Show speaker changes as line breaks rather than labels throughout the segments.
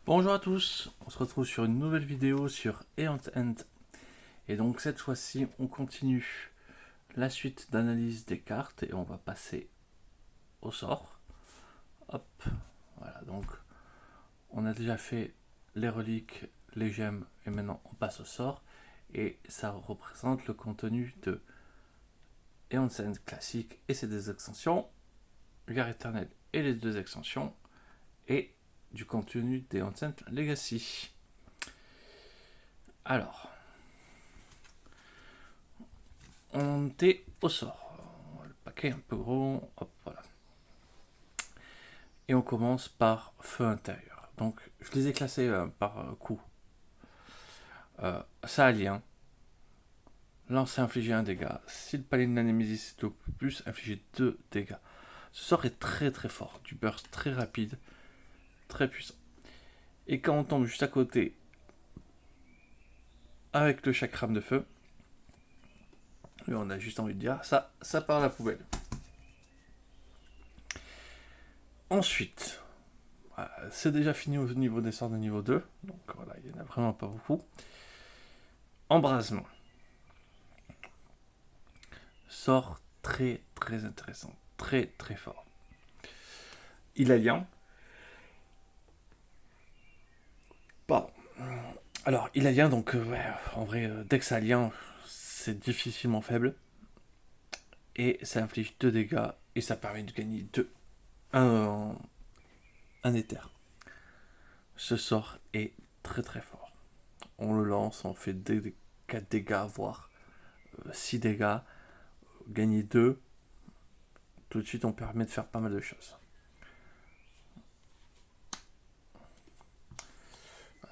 Bonjour à tous, on se retrouve sur une nouvelle vidéo sur Aeon End. Et donc cette fois-ci, on continue la suite d'analyse des cartes et on va passer au sort. Hop, voilà, donc on a déjà fait les reliques, les gemmes et maintenant on passe au sort. Et ça représente le contenu de Aeon End classique et ses deux extensions, Guerre éternelle et les deux extensions, et du contenu d'Aeon End Legacy. Alors, on est au sort. Le paquet est un peu gros. Hop, voilà. Et on commence par feu intérieur. Donc, je les ai classés par coup. Ça a lien. Lancer infliger 1 dégât. Si le palais de la Némésis est au plus, infliger 2 dégâts. Ce sort est très très fort. Du burst très rapide. Très puissant. Et quand on tombe juste à côté avec le chakram de feu, on a juste envie de dire ça part à la poubelle. Ensuite, c'est déjà fini au niveau des sorts de niveau 2. Donc voilà, il n'y en a vraiment pas beaucoup. Embrasement. Sort très très intéressant. Très très fort. Il a lien. Pardon. Alors, il a lien, donc ouais, en vrai, dès que ça a lien, c'est difficilement faible. Et ça inflige 2 dégâts et ça permet de gagner un éther. Ce sort est très très fort. On le lance, on fait 4 dégâts, voire 6 dégâts, gagner 2. Tout de suite, on permet de faire pas mal de choses.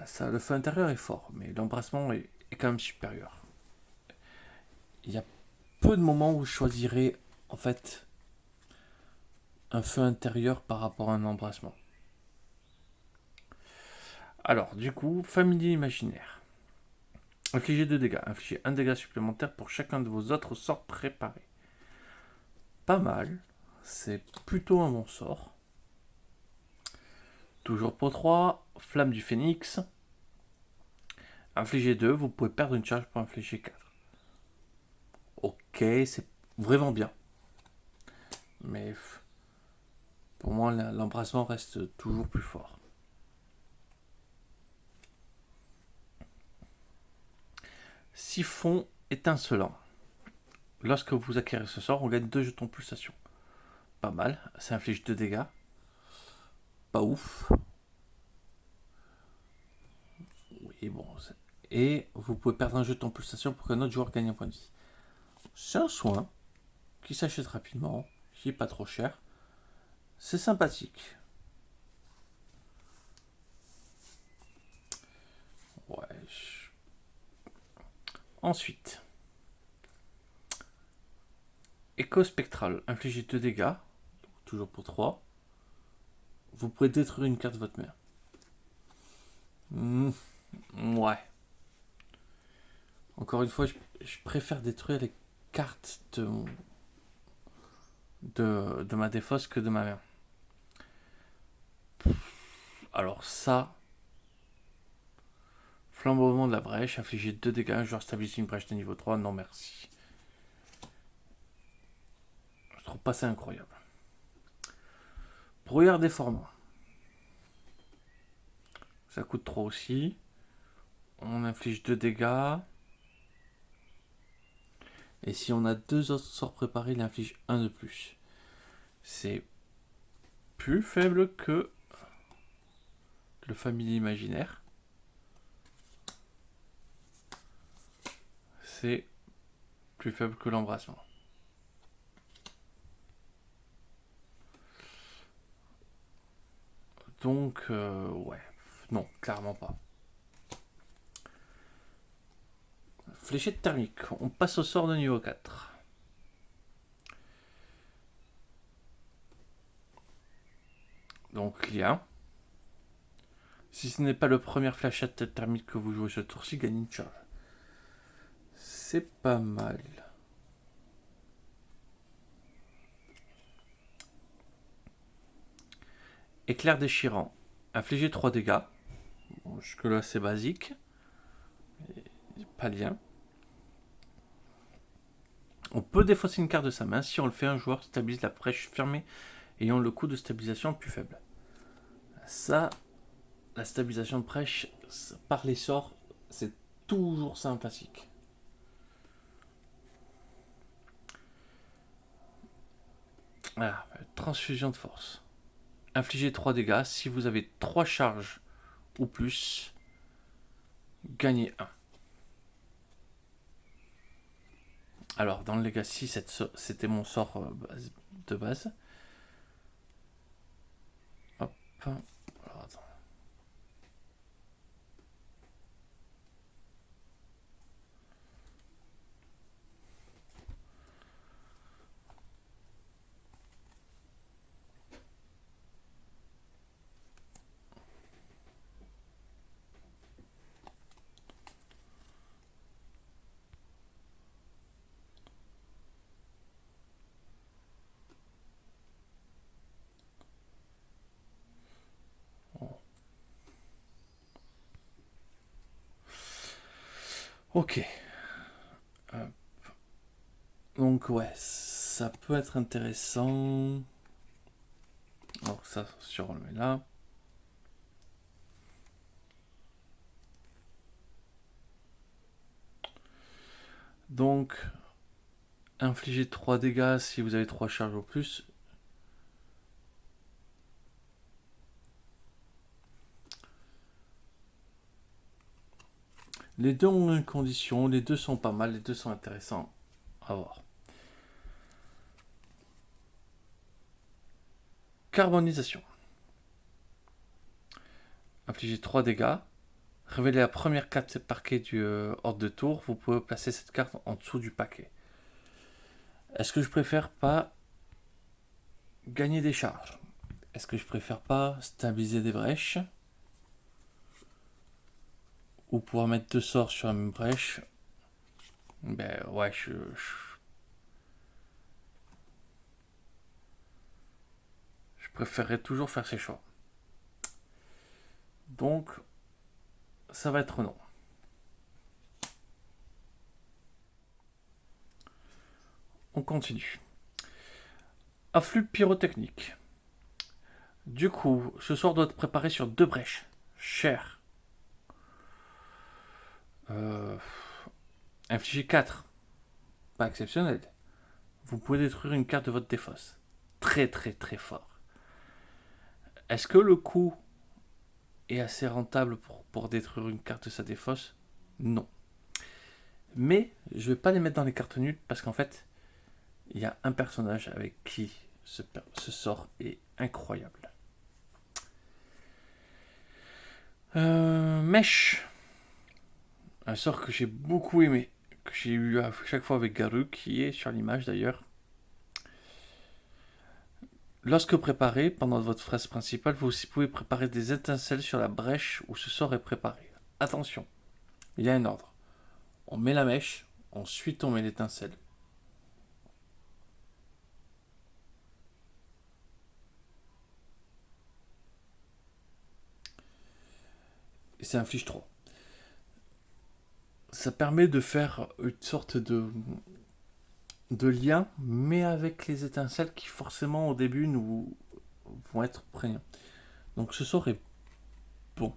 Ça, le feu intérieur est fort, mais l'embrassement est quand même supérieur. Il y a peu de moments où je choisirais en fait un feu intérieur par rapport à un embrassement. Alors, du coup, familier imaginaire. Infligez 2 dégâts. Infligez 1 dégât supplémentaire pour chacun de vos autres sorts préparés. Pas mal. C'est plutôt un bon sort. Toujours pour 3. Flamme du phénix. Infligez 2. Vous pouvez perdre une charge pour infliger 4. Ok, c'est vraiment bien. Mais pour moi, l'embrassement reste toujours plus fort. Siphon étincelant. Lorsque vous acquérez ce sort, on gagne 2 jetons pulsation. Pas mal, ça inflige 2 dégâts. Pas ouf. Oui, bon. Et vous pouvez perdre un jeton pulsation pour qu'un autre joueur gagne un point de vie. C'est un soin qui s'achète rapidement, qui est pas trop cher. C'est sympathique. Ouais. Ensuite, écho spectral, infligez 2 dégâts, toujours pour 3. Vous pouvez détruire une carte de votre main. Ouais. Encore une fois, je préfère détruire les cartes de ma défausse que de ma main. Alors ça, flambement de la brèche, infliger 2 dégâts, joueur stabilise une brèche de niveau 3, non merci. Je trouve pas ça incroyable. Brouillard déformant. Ça coûte trop aussi. On inflige 2 dégâts. Et si on a 2 autres sorts préparés, il inflige 1 de plus. C'est plus faible que le familier imaginaire. C'est plus faible que l'embrassement. Donc, ouais. Non, clairement pas. Fléchette thermique. On passe au sort de niveau 4. Donc, lien. Si ce n'est pas le premier fléchette thermique que vous jouez ce tour-ci, gagnez une charge. C'est pas mal. Éclair déchirant. Infligez 3 dégâts. Bon, jusque-là, c'est basique. Pas lien. On peut défausser une carte de sa main. Si on le fait, un joueur stabilise la brèche fermée ayant le coût de stabilisation plus faible. Ça, la stabilisation de brèche par les sorts, c'est toujours sympathique. Voilà, transfusion de force. Infligez 3 dégâts. Si vous avez 3 charges ou plus, gagnez 1. Alors, dans le Legacy, c'était mon sort de base. Hop. Alors, attends. Ok. Donc ouais, ça peut être intéressant. Alors ça, sur le met là. Donc, infliger 3 dégâts si vous avez 3 charges au plus. Les deux ont une condition, les deux sont pas mal, les deux sont intéressants à voir. Carbonisation. Infliger 3 dégâts. Révélez la première carte parquet du horde de tour. Vous pouvez placer cette carte en dessous du paquet. Est-ce que je préfère pas gagner des charges? Est-ce que je préfère pas stabiliser des brèches? Ou pouvoir mettre 2 sorts sur la même brèche? Ben ouais, je préférerais toujours faire ces choix. Donc, ça va être non. On continue. Afflux pyrotechnique. Du coup, ce soir doit être préparé sur 2 brèches. Cher. Infliger 4. Pas exceptionnel. Vous pouvez détruire une carte de votre défausse. Très très très fort. Est-ce que le coût est assez rentable pour détruire une carte de sa défausse? Non. Mais je vais pas les mettre dans les cartes nulles parce qu'en fait, il y a un personnage avec qui ce sort est incroyable. Mèche. Un sort que j'ai beaucoup aimé, que j'ai eu à chaque fois avec Garu, qui est sur l'image d'ailleurs. Lorsque préparé, pendant votre phase principale, vous aussi pouvez préparer des étincelles sur la brèche où ce sort est préparé. Attention, il y a un ordre. On met la mèche, ensuite on met l'étincelle. Et ça inflige 3. Ça permet de faire une sorte de lien, mais avec les étincelles qui forcément au début nous vont être prégnants. Donc ce sort est bon.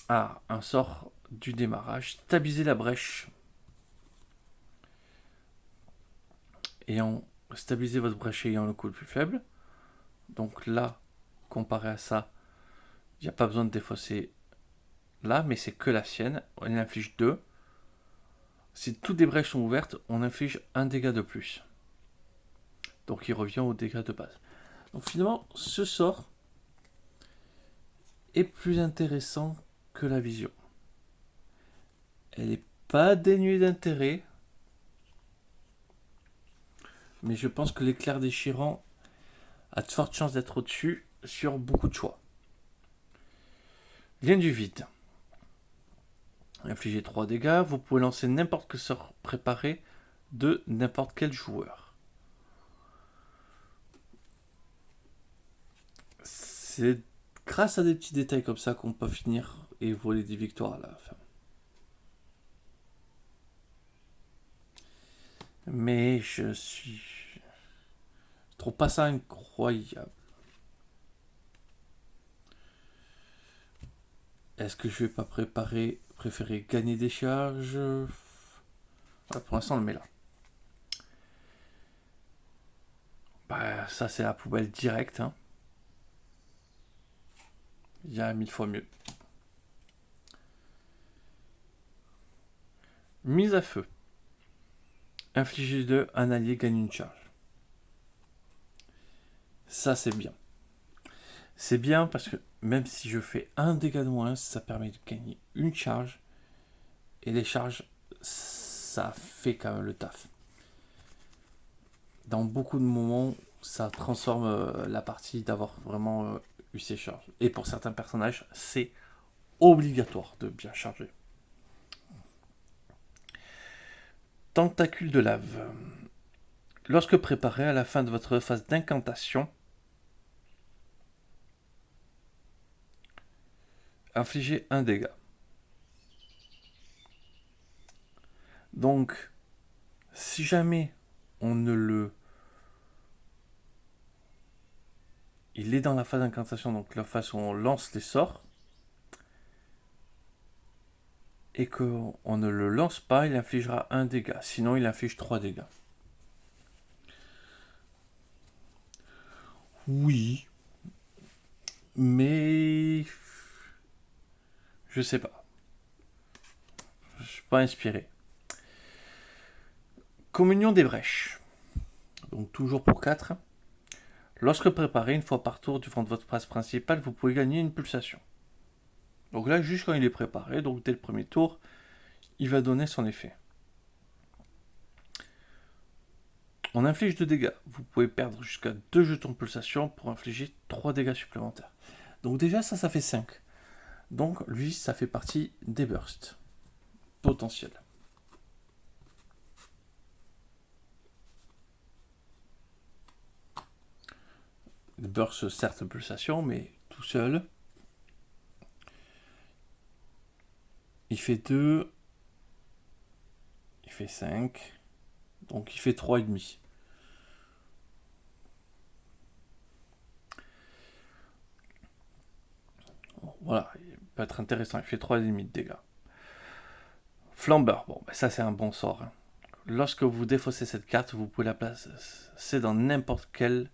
Ah, un sort du démarrage. Stabiliser la brèche. Stabiliser votre brèche ayant le coût le plus faible. Donc là, comparé à ça, il n'y a pas besoin de défausser là, mais c'est que la sienne. On inflige 2. Si toutes les brèches sont ouvertes, on inflige 1 dégât de plus. Donc il revient au dégât de base. Donc finalement, ce sort est plus intéressant que la vision. Elle n'est pas dénuée d'intérêt, mais je pense que l'éclair déchirant a de fortes chances d'être au-dessus sur beaucoup de choix. Lien du vide. Infligez 3 dégâts, vous pouvez lancer n'importe quel sort préparé de n'importe quel joueur. C'est grâce à des petits détails comme ça qu'on peut finir et voler des victoires à la fin. Mais je trouve pas ça incroyable. Est-ce que je vais pas préférer gagner des charges? Voilà, pour l'instant, on le met là. Bah, ça, c'est la poubelle directe. Hein. Il y a 1000 fois mieux. Mise à feu. Infliger 2, un allié gagne une charge. Ça, c'est bien. C'est bien parce que même si je fais un dégât de moins, ça permet de gagner une charge. Et les charges, ça fait quand même le taf. Dans beaucoup de moments, ça transforme la partie d'avoir vraiment eu ses charges. Et pour certains personnages, c'est obligatoire de bien charger. Tentacule de lave. Lorsque préparé à la fin de votre phase d'incantation, infligez un dégât. Donc, si jamais on ne le... Il est dans la phase d'incantation, donc la phase où on lance les sorts, et qu'on ne le lance pas, il infligera un dégât. Sinon, il inflige 3 dégâts. Oui, mais je sais pas. Je suis pas inspiré. Communion des brèches. Donc toujours pour 4. Lorsque préparé, une fois par tour durant votre phase principale, vous pouvez gagner une pulsation. Donc là, juste quand il est préparé, donc dès le premier tour, il va donner son effet. On inflige 2 dégâts. Vous pouvez perdre jusqu'à 2 jetons de pulsation pour infliger 3 dégâts supplémentaires. Donc déjà, ça fait 5. Donc lui, ça fait partie des bursts potentiels. Des bursts, certes, pulsation, mais tout seul. Il fait 2. Il fait 5. Donc il fait 3,5. Voilà, il peut être intéressant. Il fait 3,5 de dégâts. Flambeur, bon, ça c'est un bon sort. Hein. Lorsque vous défaussez cette carte, vous pouvez la placer dans n'importe quel.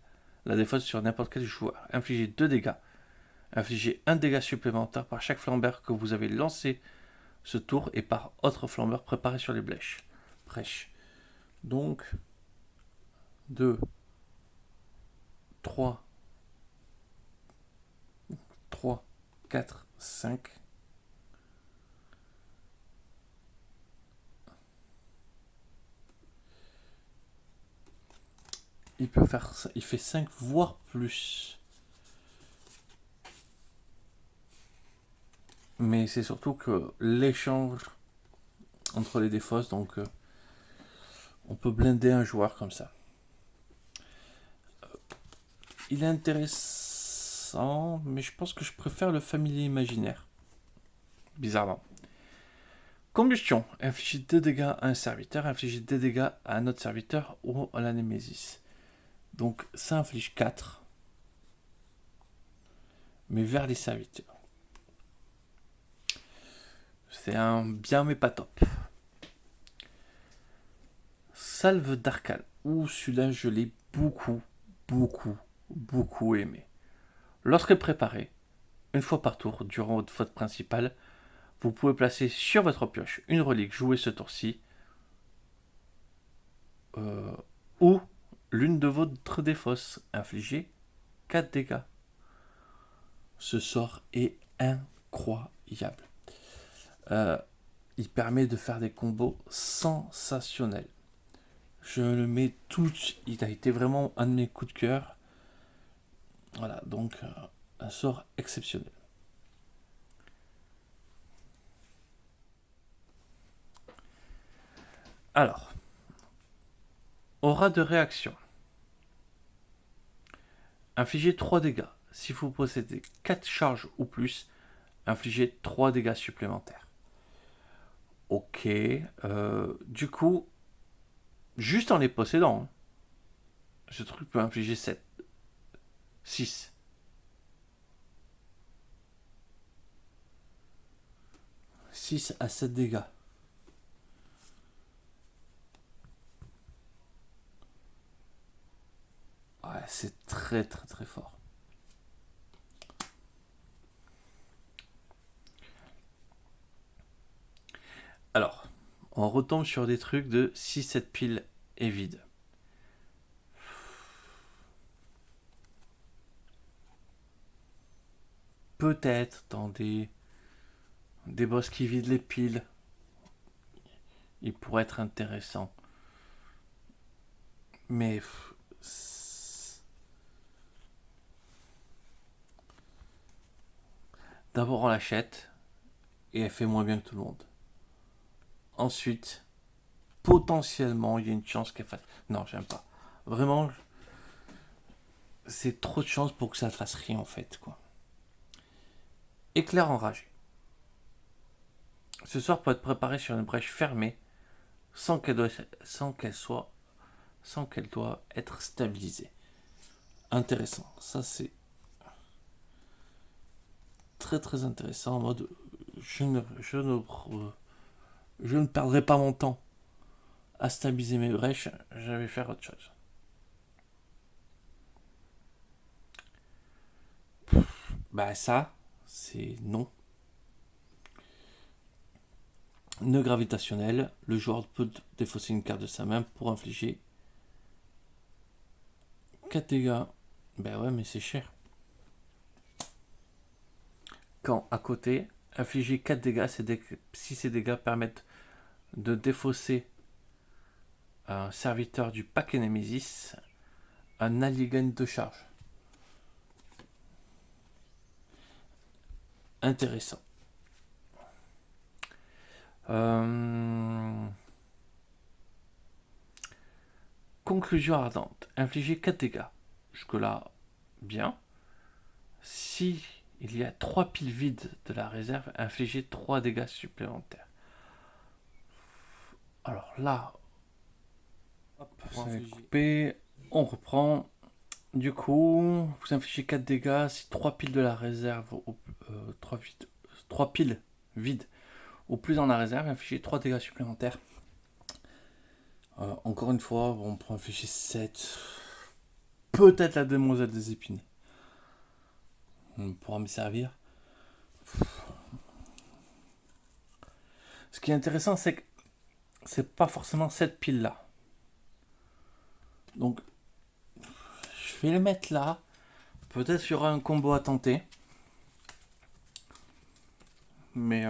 La défausse sur n'importe quel joueur. Infligez 2 dégâts. Infligez 1 dégât supplémentaire par chaque flambeur que vous avez lancé ce tour et par autre flambeur préparé sur les brèches. Donc, 2, 3, 4, 5. Il peut faire ça. Il fait 5 voire plus. Mais c'est surtout que l'échange entre les défausses, donc on peut blinder un joueur comme ça. Il est intéressant, mais je pense que je préfère le familier imaginaire. Bizarrement. Combustion. Infliger 2 dégâts à un serviteur, infliger 2 dégâts à un autre serviteur ou à la Némésis. Donc ça inflige 4. Mais vers les serviteurs. C'est un bien mais pas top. Salve d'Arcane. Ouh, celui-là je l'ai beaucoup aimé. Lorsque préparé, une fois par tour durant votre faute principale, vous pouvez placer sur votre pioche une relique jouée ce tour-ci ou l'une de votre défausse. Infligez 4 dégâts. Ce sort est incroyable. Il permet de faire des combos sensationnels. Je le mets tout. Il a été vraiment un de mes coups de cœur. Voilà, donc un sort exceptionnel. Alors, aura de réaction. Infliger 3 dégâts. si vous possédez 4 charges ou plus, infligez 3 dégâts supplémentaires. Ok. Du coup, juste en les possédant, hein, ce truc peut infliger 7. 6. « 6 à 7 dégâts. Ouais, c'est très très très fort. Alors, on retombe sur des trucs de si cette pile est vide. Peut-être dans des boss qui vident les piles, il pourrait être intéressant. Mais d'abord on l'achète et elle fait moins bien que tout le monde. Ensuite, potentiellement, il y a une chance qu'elle fasse... Non, j'aime pas. Vraiment, c'est trop de chance pour que ça ne fasse rien en fait, quoi. Éclair enragé. Ce sort peut être préparé sur une brèche fermée sans qu'elle doit être stabilisée. Intéressant. Ça c'est très très intéressant en mode je ne perdrai pas mon temps à stabiliser mes brèches, je vais faire autre chose. Bah ça, c'est non. Nœud gravitationnel, le joueur peut défausser une carte de sa main pour infliger 4 dégâts. Ben ouais, mais c'est cher. Quand à côté, infliger 4 dégâts, si ces dégâts permettent de défausser un serviteur du pack Nemesis, un allié gagne de charge. Intéressant. Conclusion ardente. Infliger 4 dégâts. Jusque-là, bien. Si il y a 3 piles vides de la réserve, infliger 3 dégâts supplémentaires. Alors là, hop, c'est coupé. On reprend. Du coup, vous infligez 4 dégâts si 3 piles de la réserve, 3 piles vides ou plus dans la réserve, infligez 3 dégâts supplémentaires. Encore une fois, on peut infliger 7. Peut-être la demoiselle des épines. On pourra me servir. Ce qui est intéressant, c'est que c'est pas forcément cette pile là. Donc, je vais les mettre là. Peut-être qu'il y aura un combo à tenter. Mais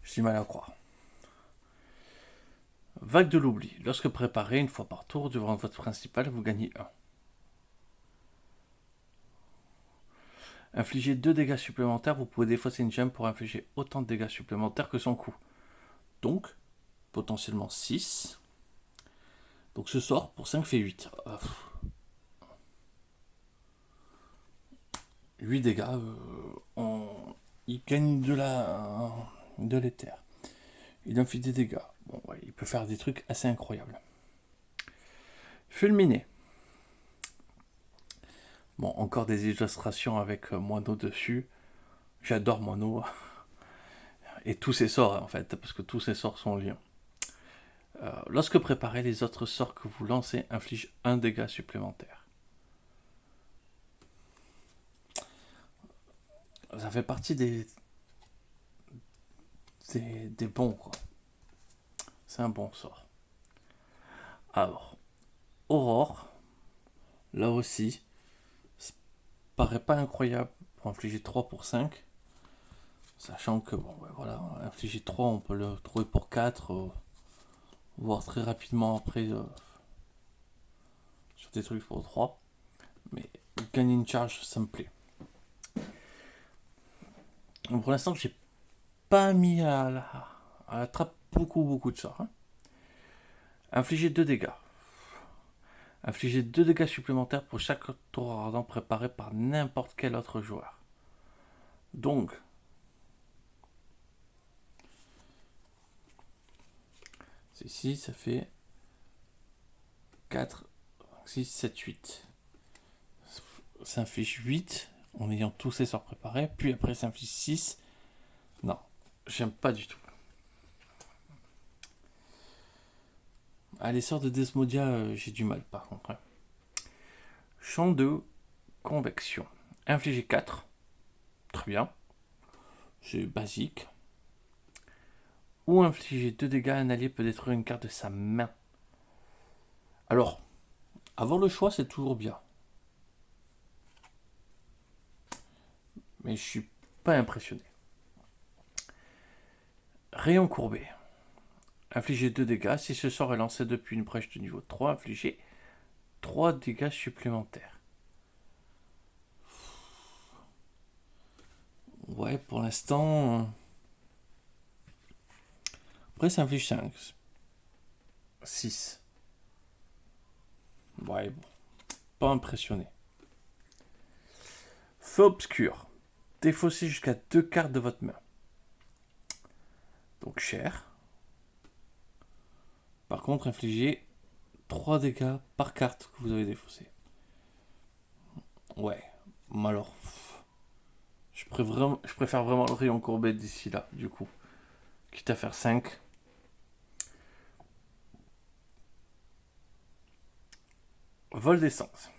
j'ai mal à croire. Vague de l'oubli. Lorsque préparé une fois par tour durant votre principal, vous gagnez 1. Infligez 2 dégâts supplémentaires, vous pouvez défausser une gemme pour infliger autant de dégâts supplémentaires que son coût. Donc, potentiellement 6. Donc ce sort pour 5 fait 8. 8 dégâts. Il gagne de l'éther. Il inflige des dégâts. Bon, ouais, il peut faire des trucs assez incroyables. Fulminé. Bon, encore des illustrations avec Moineau dessus. J'adore Moineau. Et tous ses sorts, en fait, parce que tous ses sorts sont liés. Lorsque préparé, les autres sorts que vous lancez infligent 1 dégât supplémentaire. Ça fait partie des bons, quoi. C'est un bon sort. Alors, Aurore, là aussi, ça paraît pas incroyable pour infliger 3 pour 5. Sachant que, bon, ouais, voilà, infliger 3, on peut le trouver pour 4, voire très rapidement après sur des trucs pour 3. Mais gagner une charge, ça me plaît. Donc, pour l'instant, j'ai pas mis à la trappe beaucoup de sorts. Hein. Infliger 2 dégâts. Infligez 2 dégâts supplémentaires pour chaque tour ardent préparé par n'importe quel autre joueur. Donc, ici, ça fait 4, 6, 7, 8. Ça inflige 8 en ayant tous ces sorts préparés. Puis après, ça inflige 6. Non, j'aime pas du tout. Ah, les sorts de Desmodia, j'ai du mal par contre. Champ de convection. Infliger 4. Très bien. C'est basique. Ou infliger 2 dégâts, un allié peut détruire une carte de sa main. Alors, avoir le choix, c'est toujours bien. Mais je suis pas impressionné. Rayon courbé. Infliger 2 dégâts. Si ce sort est lancé depuis une brèche de niveau 3, infliger 3 dégâts supplémentaires. Ouais, pour l'instant... Après, ça inflige 5. 6. Ouais, bon. Pas impressionné. Feu obscur. Défaussez jusqu'à 2 cartes de votre main. Donc cher. Par contre, infligez 3 dégâts par carte que vous avez défaussé. Ouais. Alors, je préfère vraiment le rayon courbé d'ici là, du coup. Quitte à faire 5. Vol d'essence.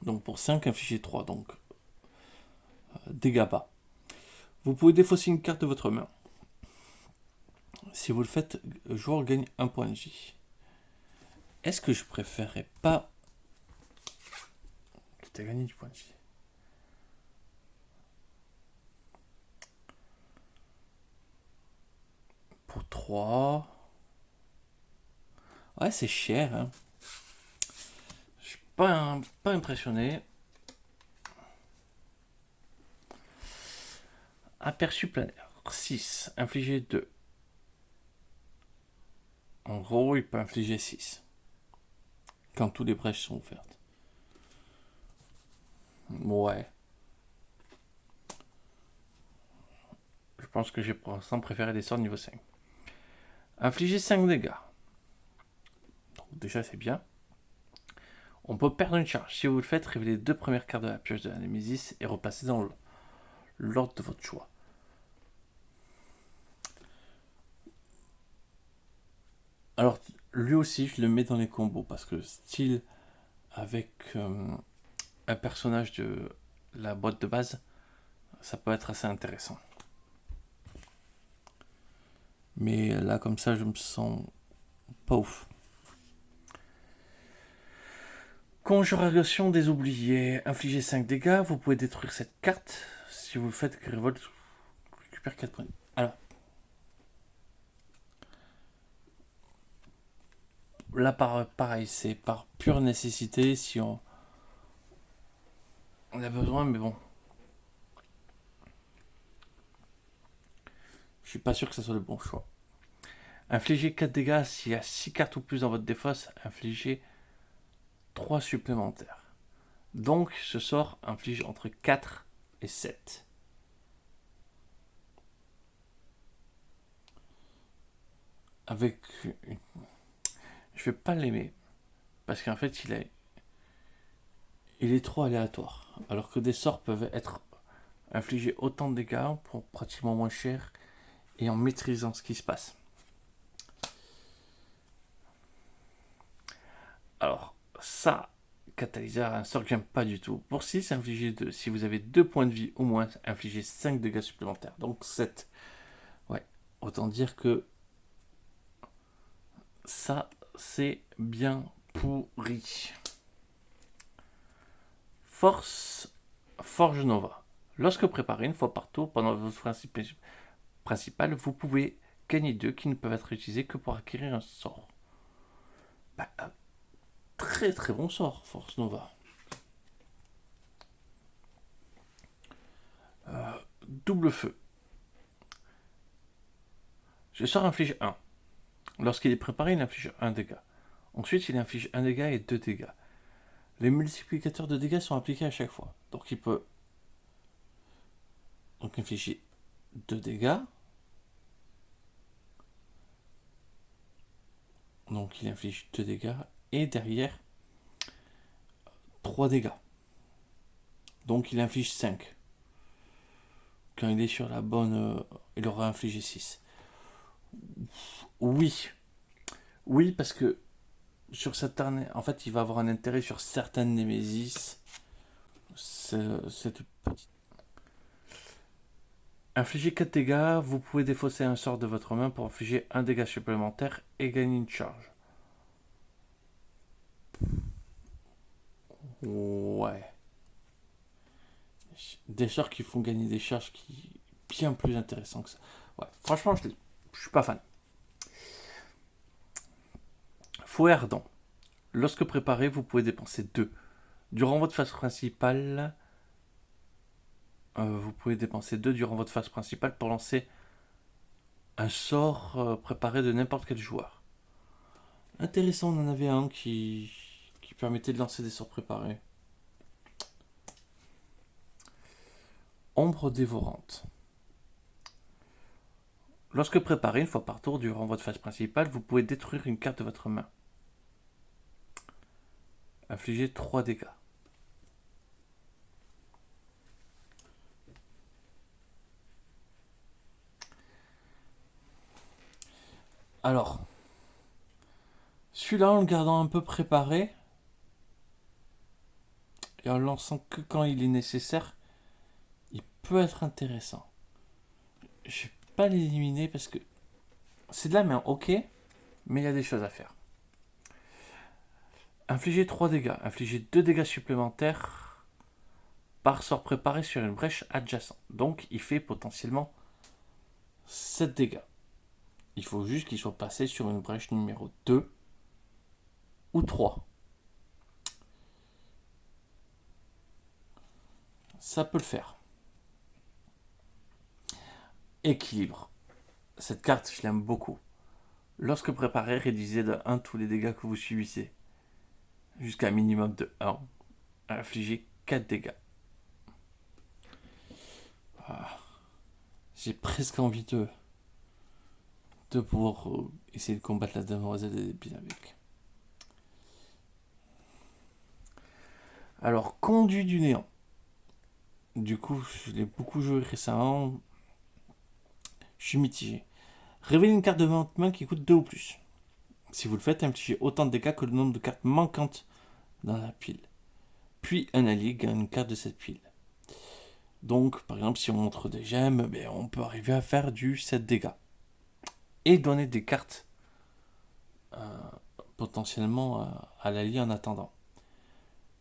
Donc pour 5, infligez 3. Donc dégâts bas. Vous pouvez défausser une carte de votre main. Si vous le faites, le joueur gagne 1 point de vie. Est-ce que je préférerais pas... Quitte à gagner du point de vie. Pour 3... Ouais, c'est cher. Hein. Je suis pas impressionné. Aperçu planaire. 6. Infliger 2. En gros, il peut infliger 6. Quand toutes les brèches sont ouvertes. Ouais. Je pense que j'ai pour l'instant préféré des sorts niveau 5. Infliger 5 dégâts. Donc déjà, c'est bien. On peut perdre une charge. Si vous le faites, révélez les 2 premières cartes de la pioche de la Némésis et repassez dans l'ordre de votre choix. Alors, lui aussi, je le mets dans les combos parce que style avec un personnage de la boîte de base, ça peut être assez intéressant. Mais là, comme ça, je me sens pas ouf. Conjuration des oubliés. Infligez 5 dégâts. Vous pouvez détruire cette carte. Si vous le faites, révolte récupère 4 points. Alors, là, pareil, c'est par pure nécessité si on a besoin, mais bon. Je suis pas sûr que ce soit le bon choix. Infligez 4 dégâts s'il y a 6 cartes ou plus dans votre défausse. Infligez 3 supplémentaires. Donc, ce sort inflige entre 4 et 7. Avec une... Je vais pas l'aimer. Parce qu'en fait, il est trop aléatoire. Alors que des sorts peuvent être infligés autant de dégâts pour pratiquement moins cher et en maîtrisant ce qui se passe. Alors, ça, catalyseur, un sort que j'aime pas du tout. Pour 6, infligez 2. Si vous avez 2 points de vie au moins, infligez 5 dégâts supplémentaires. Donc 7. Ouais, autant dire que ça, c'est bien pourri. Forge Nova. Lorsque préparé une fois par tour pendant votre principal, vous pouvez gagner 2 qui ne peuvent être utilisés que pour acquérir un sort. Bah, très très bon sort, Force Nova. Double feu. Ce sort inflige 1. Lorsqu'il est préparé, il inflige 1 dégât. Ensuite, il inflige 1 dégât et 2 dégâts. Les multiplicateurs de dégâts sont appliqués à chaque fois. Donc il peut infliger 2 dégâts. Donc il inflige 2 dégâts. Et derrière, 3 dégâts. Donc il inflige 5. Quand il est sur la bonne, il aura infligé 6. Oui. Oui, parce que sur cette année, en fait, il va avoir un intérêt sur certaines Némésis. Cette petite. Infliger 4 dégâts, vous pouvez défausser un sort de votre main pour infliger un dégât supplémentaire et gagner une charge. Ouais. Des sorts qui font gagner des charges qui bien plus intéressants que ça. Ouais, franchement, je suis pas fan. Fouet ardent. Lorsque préparé, vous pouvez dépenser 2. Durant votre phase principale, vous pouvez dépenser 2 durant votre phase principale pour lancer un sort préparé de n'importe quel joueur. Intéressant, on en avait un qui permettait de lancer des sorts préparés. Ombre dévorante. Lorsque préparé, une fois par tour durant votre phase principale, vous pouvez détruire une carte de votre main. Infligez 3 dégâts. Alors, celui-là, en le gardant un peu préparé, et en le lançant que quand il est nécessaire, il peut être intéressant. Je vais pas l'éliminer parce que c'est de la main, ok, mais il y a des choses à faire. Infliger 3 dégâts. Infliger 2 dégâts supplémentaires par sort préparé sur une brèche adjacente. Donc, il fait potentiellement 7 dégâts. Il faut juste qu'il soit passé sur une brèche numéro 2 ou 3. Ça peut le faire. Équilibre. Cette carte, je l'aime beaucoup. Lorsque préparé, réduisez de 1 tous les dégâts que vous subissez. Jusqu'à un minimum de 1. Infligez 4 dégâts. Ah, j'ai presque envie de pouvoir essayer de combattre la demoiselle des épines avec. Alors, conduit du néant. Du coup, je l'ai beaucoup joué récemment. Je suis mitigé. Révélez une carte de votre main qui coûte 2 ou plus. Si vous le faites, infligez autant de dégâts que le nombre de cartes manquantes dans la pile. Puis un allié gagne une carte de cette pile. Donc, par exemple, si on montre des gemmes, on peut arriver à faire du 7 dégâts. Et donner des cartes potentiellement à l'allié en attendant.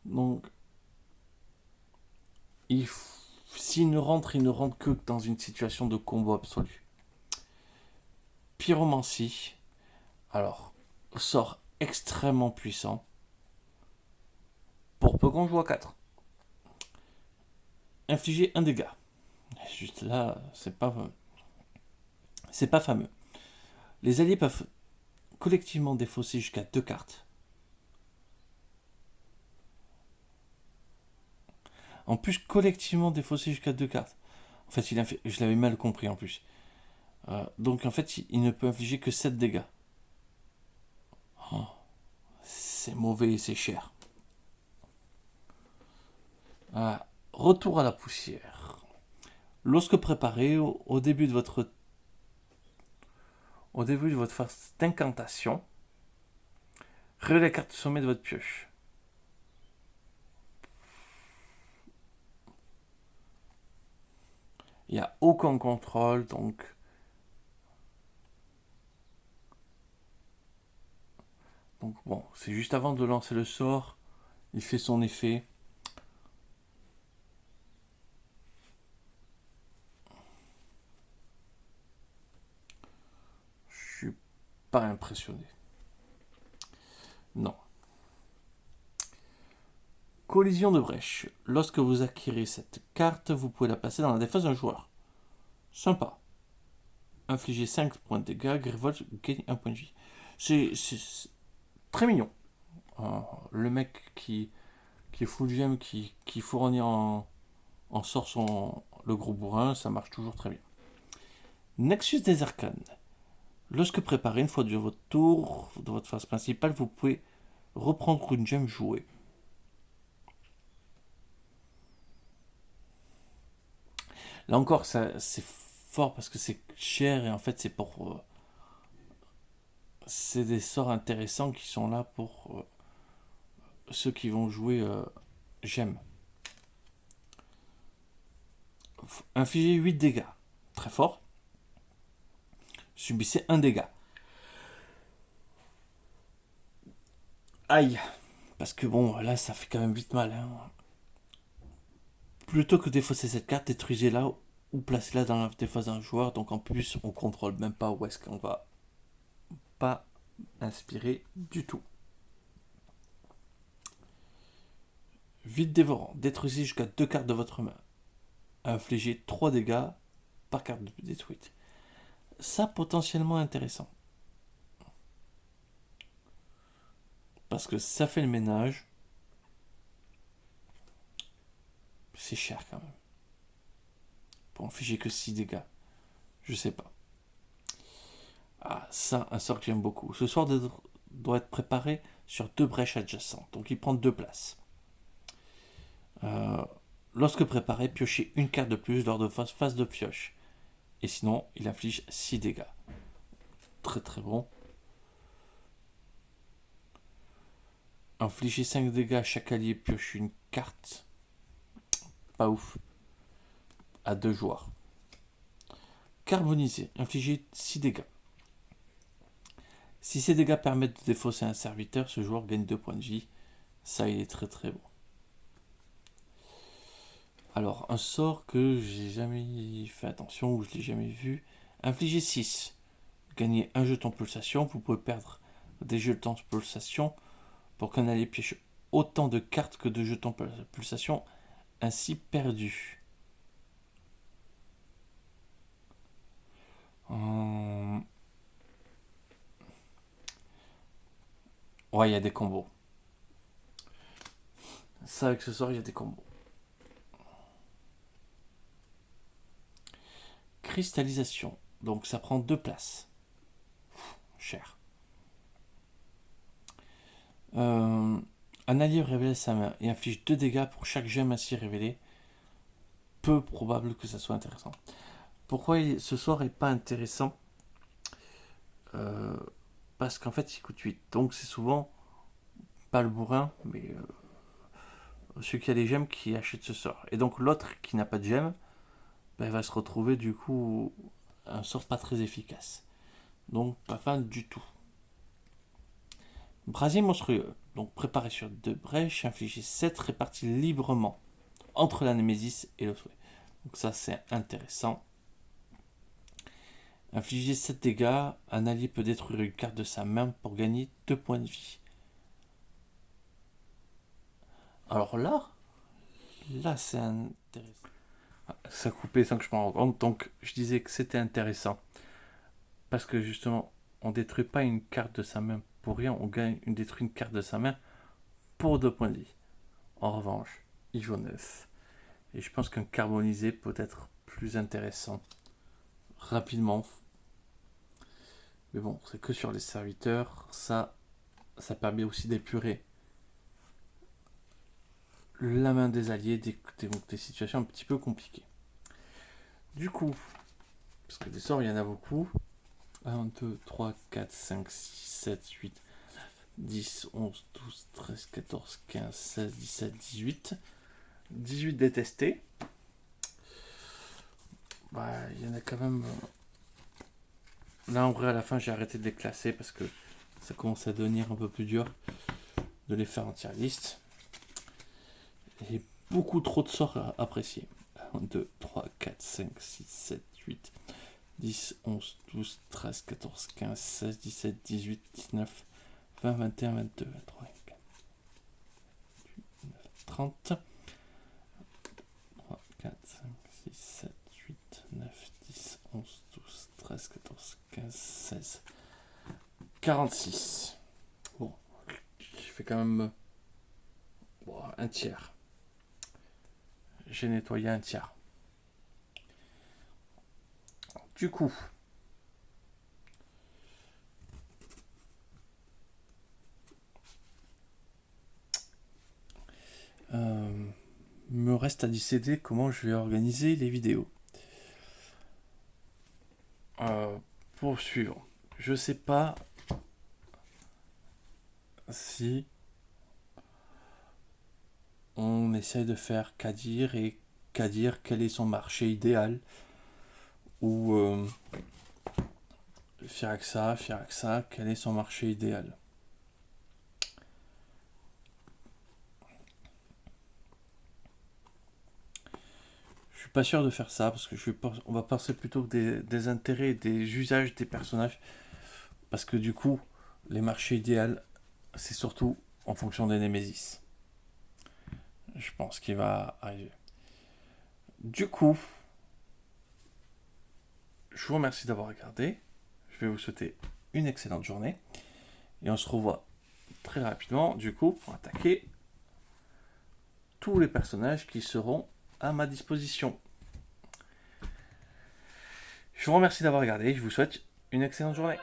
Donc, s'il ne rentre, il ne rentre que dans une situation de combo absolu. Pyromancie. Alors, sort extrêmement puissant. Pour peu qu'on joue à 4. Infliger un dégât. Juste là, c'est pas fameux. Les alliés peuvent collectivement défausser jusqu'à 2 cartes. En plus, collectivement défausser jusqu'à 2 cartes. En fait, je l'avais mal compris en plus. Donc en fait, il ne peut infliger que 7 dégâts. Oh, c'est mauvais et c'est cher. Retour à la poussière. Lorsque préparé, au début de votre phase d'incantation, révélez la carte sommet de votre pioche. Il n'y a aucun contrôle, donc bon, c'est juste avant de lancer le sort, il fait son effet. Je suis pas impressionné. Non. Collision de brèche. Lorsque vous acquérez cette carte, vous pouvez la placer dans la défense d'un joueur. Sympa. Infligez 5 points de dégâts, Grivold gagne 1 point de vie. très mignon. Le mec qui est full gem, qui fournit en sort le gros bourrin, ça marche toujours très bien. Nexus des Arcanes. Lorsque préparé, une fois de votre tour de votre phase principale, vous pouvez reprendre une gemme jouée. Là encore, c'est fort parce que c'est cher et en fait c'est des sorts intéressants qui sont là pour ceux qui vont jouer gemme. Infligez 8 dégâts. Très fort. Subissez 1 dégât. Aïe. Parce que bon, là, ça fait quand même vite mal. Hein. Plutôt que défausser cette carte, détruisez-la ou placez-la dans la défausse d'un joueur. Donc en plus, on contrôle même pas où est-ce qu'on va pas inspirer du tout. Vide dévorant. Détruisez jusqu'à 2 cartes de votre main. Infligez 3 dégâts par carte détruite. Ça, potentiellement intéressant. Parce que ça fait le ménage. C'est cher quand même. Pour infliger que 6 dégâts. Je sais pas. Ah, ça, un sort que j'aime beaucoup. Ce sort doit être préparé sur 2 brèches adjacentes. Donc il prend 2 places. Lorsque préparé, piochez une carte de plus lors de phase de pioche. Et sinon, il inflige 6 dégâts. Très très bon. Infliger 5 dégâts à chaque allié pioche une carte. Pas ouf. À 2 joueurs. Carbonisé. Infliger 6 dégâts. Si ces dégâts permettent de défausser un serviteur, ce joueur gagne 2 points de vie. Ça, il est très très bon. Alors, un sort que j'ai jamais fait attention ou je l'ai jamais vu. Infliger 6. Gagnez un jeton pulsation. Vous pouvez perdre des jetons pulsation pour qu'un allié pioche autant de cartes que de jetons pulsation ainsi perdus. Ouais, il y a des combos. Ça, avec ce sort, il y a des combos. Cristallisation. Donc, ça prend 2 places. Cher. Un allié révèle sa main et inflige 2 dégâts pour chaque gemme ainsi révélée. Peu probable que ça soit intéressant. Pourquoi ce sort est pas intéressant Parce qu'en fait, il coûte 8. Donc, c'est souvent pas le bourrin, mais celui qui a les gemmes qui achète ce sort. Et donc, l'autre qui n'a pas de gemmes, ben, va se retrouver du coup un sort pas très efficace. Donc, pas fan du tout. Brasier monstrueux. Donc, préparé sur 2 brèches, infligez 7 répartis librement entre la Némésis et le souhait. Donc, ça, c'est intéressant. Infliger 7 dégâts, un allié peut détruire une carte de sa main pour gagner 2 points de vie. Alors là c'est intéressant. Ça coupait sans que je m'en rende compte, donc je disais que c'était intéressant. Parce que justement, on détruit pas une carte de sa main pour rien, on détruit une carte de sa main pour 2 points de vie. En revanche, il vaut 9. Et je pense qu'un carbonisé peut être plus intéressant rapidement. Mais bon, c'est que sur les serviteurs, ça permet aussi d'épurer la main des alliés, des situations un petit peu compliquées. Du coup, parce que des sorts, il y en a beaucoup. 1, 2, 3, 4, 5, 6, 7, 8, 10, 11, 12, 13, 14, 15, 16, 17, 18. 18 détestés. Bah, il y en a quand même. Là, en vrai, à la fin, j'ai arrêté de les classer parce que ça commence à devenir un peu plus dur de les faire en tier list. Et beaucoup trop de sorts appréciés. 1, 2, 3, 4, 5, 6, 7, 8, 10, 11, 12, 13, 14, 15, 16, 17, 18, 19, 20, 21, 22, 23, 24, 30. 3, 4, 5, 6, 7, 8, 9, 10, 11, 12, 13, 14, 15, 16. 46. Bon, fais quand même bon, un tiers. J'ai nettoyé un tiers. Du coup, me reste à décider comment je vais organiser les vidéos. Pour suivre, je sais pas si on essaye de faire Kadir et Kadir quel est son marché idéal ou Firaxa, quel est son marché idéal. Je suis pas sûr de faire ça parce que on va penser plutôt que des intérêts, des usages des personnages, parce que du coup, les marchés idéaux, c'est surtout en fonction des Némésis. Je pense qu'il va arriver. Du coup, je vous remercie d'avoir regardé. Je vais vous souhaiter une excellente journée et on se revoit très rapidement du coup pour attaquer tous les personnages qui seront à ma disposition. Je vous remercie d'avoir regardé, je vous souhaite une excellente journée.